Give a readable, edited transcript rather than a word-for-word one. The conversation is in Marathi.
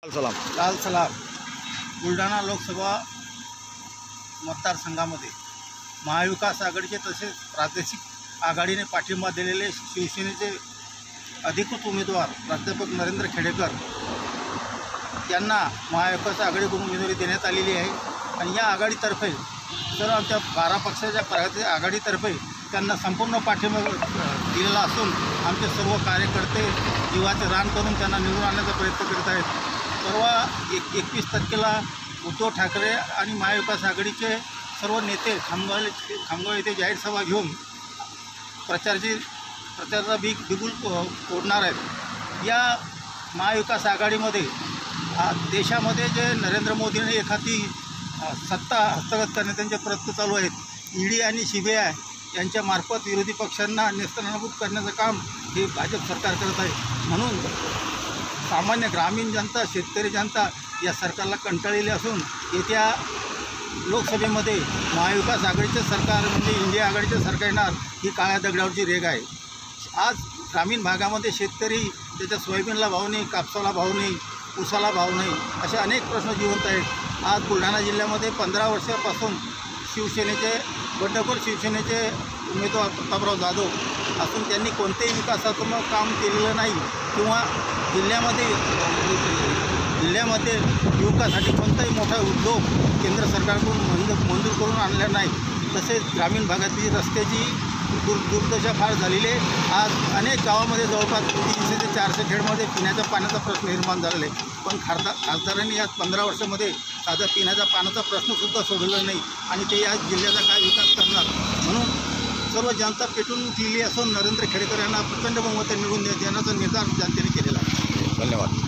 सलाम लाल सलाम बुलढाणा लोकसभा मतदारसंघामध्ये महाविकास आघाडीचे तसेच प्रादेशिक आघाडीने पाठिंबा दिलेले शिवसेनेचे अधिकृत उमेदवार प्राध्यापक नरेंद्र खेडेकर यांना महाविकास आघाडीकडून उमेदवारी देण्यात आलेली आहे। आणि या आघाडीतर्फे सर्व आमच्या 12 पक्षाच्या प्रादेशिक आघाडीतर्फे त्यांना संपूर्ण पाठिंबा दिलेला असून आमचे सर्व कार्यकर्ते जीवाचे रान करून त्यांना निवडून आणण्याचा प्रयत्न करत आहेत। परवा 21 उद्धव ठाकरे आणि महाविकास आघाडीचे सर्व नेते खामगाव येथे जाहीर सभा घेऊन प्रचाराचा बिगुल फोडणार आहेत। या महाविकास आघाडीमध्ये देशामध्ये जे नरेंद्र मोदींनी एखादी सत्ता हस्तगत करण्याचे त्यांचे प्रयत्न चालू आहेत। ईडी आणि CBI यांच्यामार्फत विरोधी पक्षांना नेस्तनाबूत करण्याचं काम हे भाजप सरकार करत आहे। म्हणून सामान्य ग्रामीण जनता, शेतकरी जनता या सरकारला कंटाळलेली असून येत्या लोकसभेमध्ये महाविकास आघाडीचे सरकार म्हणजे इंडिया आघाडीचे सरकार येणार ही काळ्या दगडावरची रेघ आहे। आज ग्रामीण भागामध्ये शेतकरी त्याच्या सोयाबीनला भाव नाही, कापसाला भाव नाही, ऊसाला भाव नाही, असे अनेक प्रश्न जिवंत आहेत। आज बुलढाणा जिल्ह्यामध्ये 15 वर्षापासून बंडखोर शिवसेनेचे उमेदवार प्रतापराव जाधव असून त्यांनी कोणतेही विकासात्मक काम केलेलं नाही किंवा जिल्ह्यामध्ये युवकासाठी कोणताही मोठा उद्योग केंद्र सरकारकडून मंजूर करून आणला नाही। तसेच ग्रामीण भागातील रस्त्याची दुर्दशा फार झालेली आहे। आज अनेक गावामध्ये जवळपास 300 ते 400 खेड्यामध्ये पिण्याच्या पाण्याचा प्रश्न निर्माण झालेला आहे। पण खासदारांनी या 15 वर्षामध्ये साधा पिण्याच्या पाण्याचा प्रश्नसुद्धा सोडवला नाही आणि ते या जिल्ह्याचा काय विकास करणार। म्हणून सर्व जनता पेटून उठलेली असून नरेंद्र खेडेकर यांना प्रचंड बहुमत निवडून देण्याचा निर्धार जनतेने केलेला आहे। धन्यवाद।